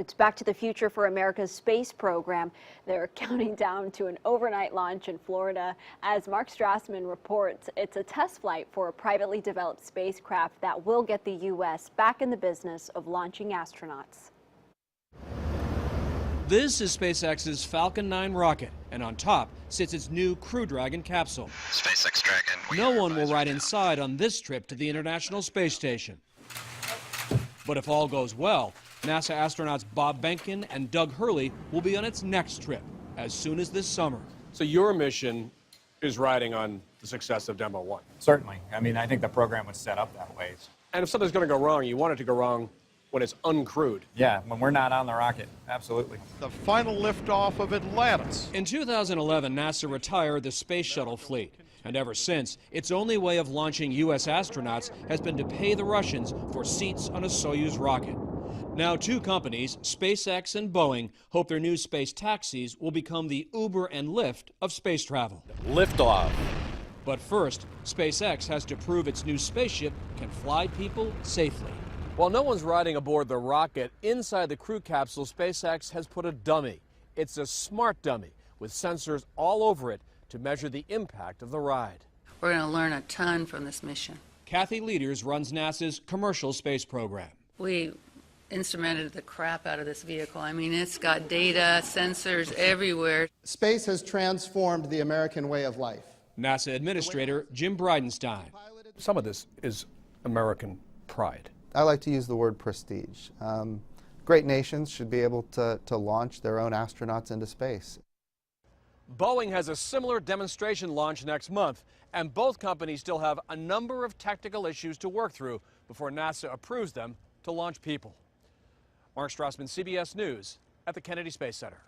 It's Back to the Future for America's space program. They're counting down to an overnight launch in Florida. As Mark Strassman reports, it's a test flight for a privately developed spacecraft that will get the U.S. back in the business of launching astronauts. This is SpaceX's Falcon 9 rocket, and on top sits its new Crew Dragon capsule. SpaceX Dragon. No one will ride inside on this trip to the International Space Station. But if all goes well, NASA astronauts Bob Behnken and Doug Hurley will be on its next trip as soon as this summer. So your mission is riding on the success of Demo 1? Certainly. I mean, I think the program was set up that way. And if something's going to go wrong, you want it to go wrong when it's uncrewed. Yeah, when we're not on the rocket, absolutely. The final liftoff of Atlantis. In 2011, NASA retired the space shuttle fleet. And ever since, its only way of launching U.S. astronauts has been to pay the Russians for seats on a Soyuz rocket. Now, two companies, SpaceX and Boeing, hope their new space taxis will become the Uber and Lyft of space travel. Liftoff. But first, SpaceX has to prove its new spaceship can fly people safely. While no one's riding aboard the rocket, inside the crew capsule, SpaceX has put a dummy. It's a smart dummy with sensors all over it to measure the impact of the ride. We're going to learn a ton from this mission. Kathy Leaders runs NASA's commercial space program. We instrumented the crap out of this vehicle. I mean, it's got data, sensors everywhere. Space has transformed the American way of life. NASA Administrator Jim Bridenstine. Some of this is American pride. I like to use the word prestige. Great nations should be able to launch their own astronauts into space. Boeing has a similar demonstration launch next month, and both companies still have a number of technical issues to work through before NASA approves them to launch people. Mark Strassman, CBS News at the Kennedy Space Center.